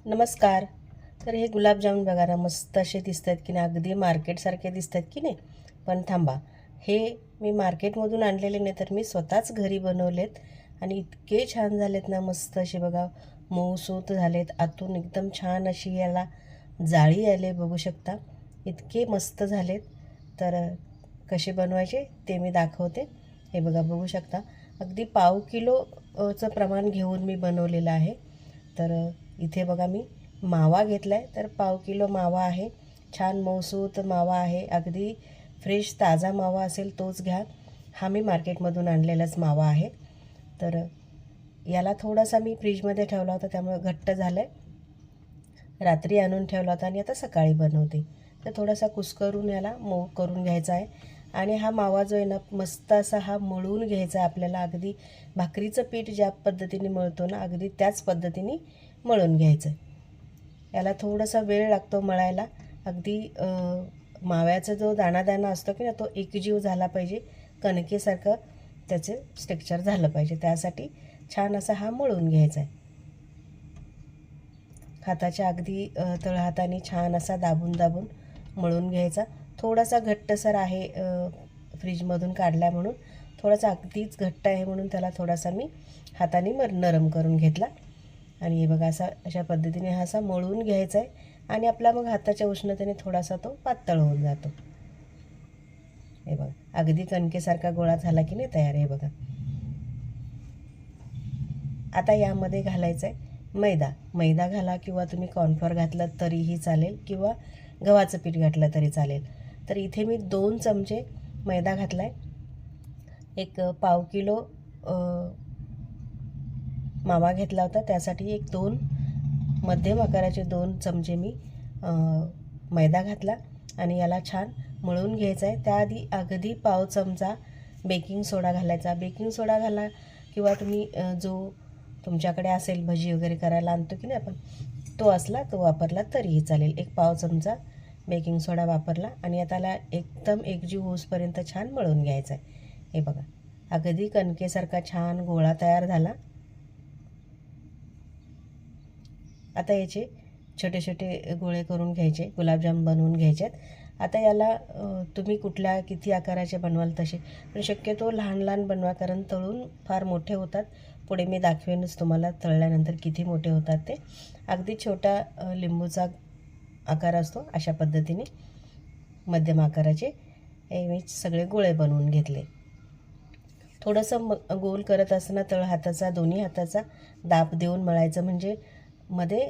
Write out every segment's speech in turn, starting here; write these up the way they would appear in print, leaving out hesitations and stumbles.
नमस्कार. तर हे गुलाबजामुन बघा ना, मस्त असे दिसत आहेत की नाही, अगदी मार्केटसारखे दिसत आहेत की नाही. पण थांबा, हे मी मार्केटमधून आणलेले नाही, तर मी स्वतःच घरी बनवलेत आणि इतके छान झालेत ना, मस्त असे बघा मऊसूत झालेत. आतून एकदम छान अशी याला जाळी आले, बघू शकता. इतके मस्त झालेत. तर कसे बनवायचे ते मी दाखवते. हे बघा, बघू शकता. अगदी पाव किलो चं प्रमाण घेऊन मी बनवलेलं आहे. तर इथे बघा मी मावा घेतला आहे, तर पाव किलो मावा आहे. छान मऊसूत मावा आहे, अगदी फ्रेश ताजा मावा असेल तोच घ्या. हा मी मार्केटमधून आणलेलाच मावा आहे. तर याला थोडासा मी फ्रीजमध्ये ठेवला होता, त्यामुळे घट्ट झालं आहे. रात्री आणून ठेवला होता आणि आता सकाळी बनवते. तर थोडासा कुस्करून याला मऊ करून घ्यायचा आहे. आणि हा मावा जो आहे ना, मस्त असा हा मळून घ्यायचा आपल्याला. अगदी भाकरीचं पीठ ज्या पद्धतीने मळतो ना, अगदी त्याच पद्धतीने मळून घ्यायचं. याला थोडासा वेळ लागतो मळायला. अगदी माव्याचा जो दाणा असतो की ना, तो एकजीव झाला पाहिजे, कणकेसारखं त्याचे स्ट्रक्चर झालं पाहिजे. त्यासाठी छान असा हा मळून घ्यायचा आहे. हाताच्या अगदी तळहाताने छान असा दाबून दाबून मळून घ्यायचा. थोडासा घट्टसर आहे, फ्रीजमधून काढला म्हणून थोडासा अगदीच घट्ट आहे, म्हणून त्याला थोडासा मी हाताने नरम करून घेतला. आणि हे बघा, अशा पद्धतीने हा असा मळून घ्यायचा आहे. आणि आपला मग हाताच्या उष्णतेने थोडासा तो पातळ होऊन जातो. हे बघा, अगदी कणकेसारखा गोळा झाला की नाही तयार. हे बघा, आता यामध्ये घालायचं आहे मैदा घाला, किंवा तुम्ही कॉर्नफ्लोअर घातलं तरीही चालेल, किंवा गव्हाचं पीठ घातलं तरी चालेल. तर इथे मी 2 चमचे मैदा घातला आहे. एक पाव किलो मावा घेतला होता, त्यासाठी 2 मध्यम आकाराचे 2 चमचे मी मैदा घातला आणि याला छान मळून घ्यायचं आहे. त्याआधी अगदी पाव चमचा बेकिंग सोडा घालायचा. बेकिंग सोडा घाला, किंवा तुम्ही जो तुमच्याकडे असेल भजी वगैरे करायला आणतो की नाही आपण, तो असला तो वापरला तरीही चालेल. एक पाव चमचा बेकिंग सोडा वापरला आणि आता त्याला एकदम एकजीव होऊसपर्यंत छान मळून घ्यायचं आहे. हे बघा, अगदी कणकेसारखा छान गोळा तयार झाला. आता याचे छोटे छोटे गोळे करून घ्यायचे, गुलाबजाम बनवून घ्यायचे. आता याला तुम्ही किती आकाराचे बनवाल तसे, पण शक्यतो लहान लहान बनवा, कारण तळून फार मोठे होतात. पुढे मी दाखवेनच तुम्हाला तळल्यानंतर किती मोठे होतात ते. अगदी छोटा लिंबूचा आकार असतो, अशा पद्धतीने मध्यम आकाराचे हे मी सगळे गोळे बनवून घेतले. थोडंसं गोल करत असताना हाताचा दोन्ही हाताचा दाब देऊन मळायचं, म्हणजे मध्ये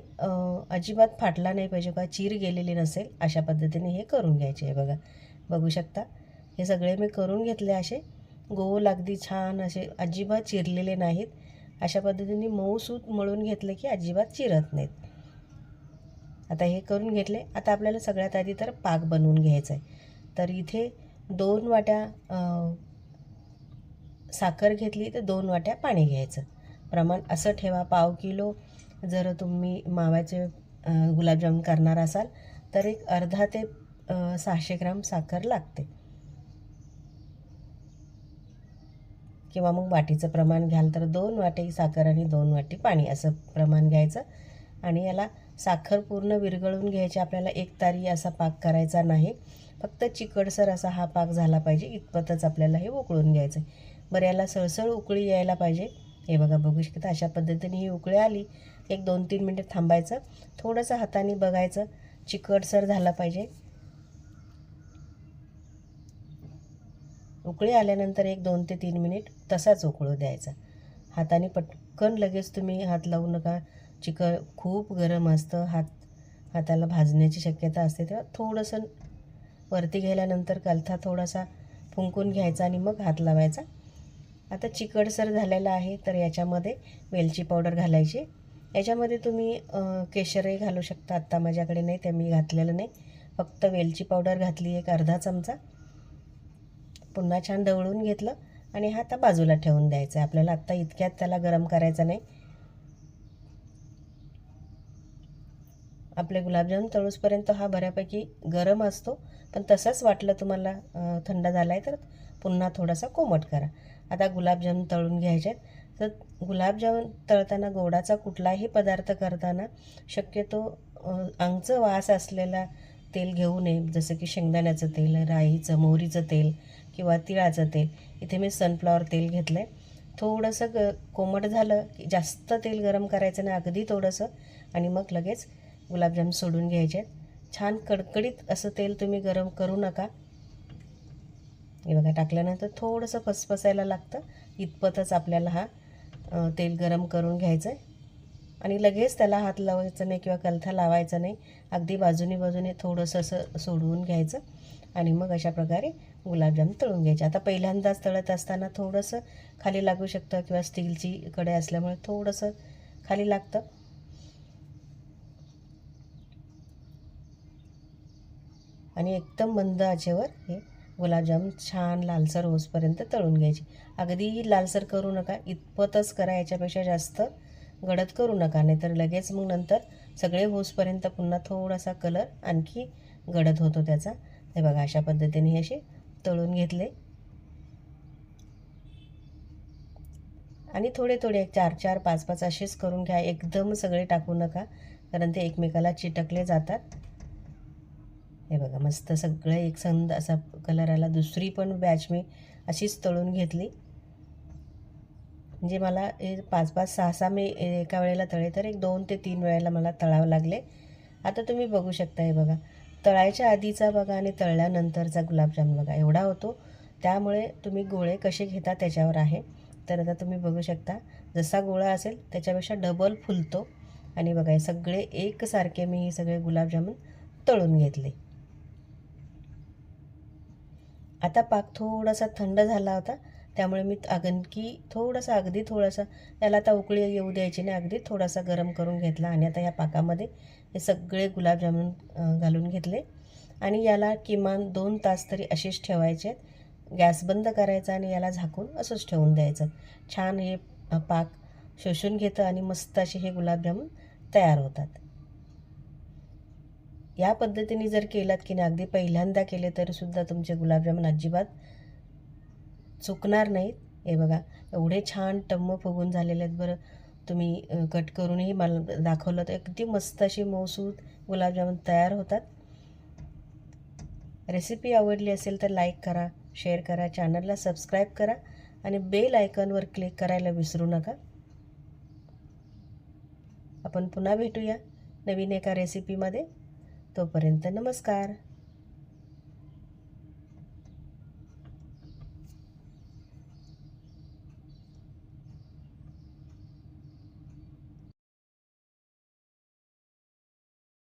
अजिबात फाटला नाही पाहिजे, का चीर गेलेली नसेल, अशा पद्धतीने हे करून घ्यायचे. आहे बघा, बघू शकता. हे सगळे मी करून घेतले, असे गोल अगदी छान, असे अजिबात चिरलेले नाहीत. अशा पद्धतीने मऊसूत मळून घेतले की अजिबात चिरत नाहीत. आता हे करून घेतले. आता आपल्याला सगळ्यात आधी तर पाक बनवून घ्यायचा आहे. तर इथे 2 वाट्या साखर घेतली, तर 2 वाट्या पाणी घ्यायचं. प्रमाण असं ठेवा, पाव किलो जर तुम्ही माव्याचे गुलाबजामुन करणार असाल तर एक अर्धा ते 600 ग्राम साखर लागते, किंवा मग वाटीचं प्रमाण घ्याल तर 2 वाटी साखर आणि 2 वाटी पाणी असं प्रमाण घ्यायचं. आणि याला साखर पूर्ण विरघळून घ्यायची. आपल्याला एक तारी असा पाक करायचा नाही, फक्त चिकटसर असा हा पाक झाला पाहिजे, इतपतच आपल्याला हे उकळून घ्यायचं. बरं, याला सळसळ उकळी यायला पाहिजे. हे बघा, बघू शकता. अशा पद्धतीने ही उकळी आली, एक 2-3 मिनिट थांबायचं. थोडंसं हाताने बघायचं, चिकटसर झालं पाहिजे. उकळी आल्यानंतर एक 2 ते 3 मिनिट तसाच उकळू द्यायचा. हाताने पटकन लगेच तुम्ही हात लावू नका. खूप गरम असतं, हाताला भाजण्याची शक्यता असते. तेव्हा थोडंसं वरती गेल्यानंतर कलथा थोडासा फुंकून घ्यायचा आणि मग हात लावायचा. आता चिकटसर झालेला आहे, तर याच्यामध्ये वेलची पावडर घालायची. याच्यामध्ये तुम्ही केशरही घालू शकता. आत्ता माझ्याकडे नाही, ते मी घातलेलं नाही. फक्त वेलची पावडर घातली, एक अर्धा चमचा. पुन्हा छान ढवळून घेतलं आणि हा आता बाजूला ठेवून द्यायचा. आपल्याला आत्ता इतक्यात त्याला गरम करायचा नाही. आपले गुलाबजामुन तळूसपर्यंत हा बऱ्यापैकी गरम असतो, पण तसंच वाटलं तुम्हाला थंड झाला आहे तर पुन्हा थोडासा कोमट करा. आता गुलाबजामुन तळून घ्यायचे आहेत. तर गुलाबजामुन तळताना गोडाचा कुठलाही पदार्थ करताना शक्यतो अंगचं वास असलेला तेल घेऊ नये, जसं की शेंगदाण्याचं तेल, राईचं, मोहरीचं तेल किंवा तिळाचं तेल. इथे मी सनफ्लॉवर तेल घेतलं आहे. थोडंसं कोमट झालं की जास्त तेल गरम करायचं नाही, अगदी थोडंसं, आणि मग लगेच गुलाबजाम सोडून घ्यायचे. छान कडकडीत असं तेल तुम्ही गरम करू नका. हे बघा, टाकल्यानंतर थोडंसं फसफसायला लागतं, इतपतच आपल्याला तेल गरम करून घ्यायचं आहे. आणि लगेच त्याला हात लावायचा नाही किंवा कलथा लावायचा नाही. अगदी बाजूने थोडंसं असं सोडवून घ्यायचं आणि मग अशा प्रकारे गुलाबजाम तळून घ्यायचे. आता पहिल्यांदाच तळत असताना थोडंसं खाली लागू शकतं किंवा स्टीलची कढई असल्यामुळे थोडंसं खाली लागतं. आणि एकदम मंद आचेवर हे गुलाबजाम छान लालसर होईपर्यंत तळून घ्यायचे. अगदी लालसर करू नका, इतपतच करा, याच्यापेक्षा जास्त गडद करू नका, नाहीतर लगेच मग नंतर सगळे होईपर्यंत पुन्हा थोडासा कलर आणखी गडद होतो त्याचा. हे बघा, अशा पद्धतीने हे असे तळून घेतले. आणि थोडे 4-4, 5-5 असेच करून घ्या. एकदम सगळे टाकू नका, कारण ते एकमेकाला चिटकले जातात. हे बघा, मस्त सगळं एकसंध असा कलर आला. दुसरी पण बॅच मी अशीच तळून घेतली. म्हणजे मला 5-5, 6-6 मी एका वेळेला तळे, तर 2 ते 3 वेळेला मला तळावं लागले. आता तुम्ही बघू शकता, हे बघा, तळायच्या आधीचा बघा आणि तळल्यानंतरचा गुलाबजाम बघा एवढा होतो. त्यामुळे तुम्ही गोळे कसे घेता त्याच्यावर आहे. तर आता तुम्ही बघू शकता, जसा गोळा असेल त्याच्यापेक्षा डबल फुलतो. आणि बघा, हे सगळे एकसारखे मी हे सगळे गुलाबजामुन तळून घेतले. आता पाक थोडासा थंड झाला होता, त्यामुळे मी अगदी थोडासा त्याला आता उकळी येऊ द्यायची नाही, अगदी थोडासा गरम करून घेतला. आणि आता या पाकामध्ये हे सगळे गुलाबजामुन घालून घेतले आणि याला किमान 2 तास तरी असेच ठेवायचे. गॅस बंद करायचा आणि याला झाकून असंच ठेवून द्यायचं. छान हे पाक शोषून घेतं आणि मस्त असे हे गुलाबजामुन तयार होतात. या पद्धतीने जर केलात की नाही, अगदी पहिल्यांदा केले तरीसुद्धा तुमचे गुलाबजामुन अजिबात चुकणार नाहीत. हे बघा, एवढे छान टम्म फुगून झालेले आहेत. बरं, तुम्ही कट करूनही मला दाखवलं तर अगदी मस्त अशी मऊसूत गुलाबजामुन तयार होतात. रेसिपी आवडली असेल तर लाईक करा, शेअर करा, चॅनलला सबस्क्राईब करा आणि बेल आयकॉनवर क्लिक करायला विसरू नका. आपण पुन्हा भेटूया नवीन एका रेसिपीमध्ये. तोपर्यंत नमस्कार.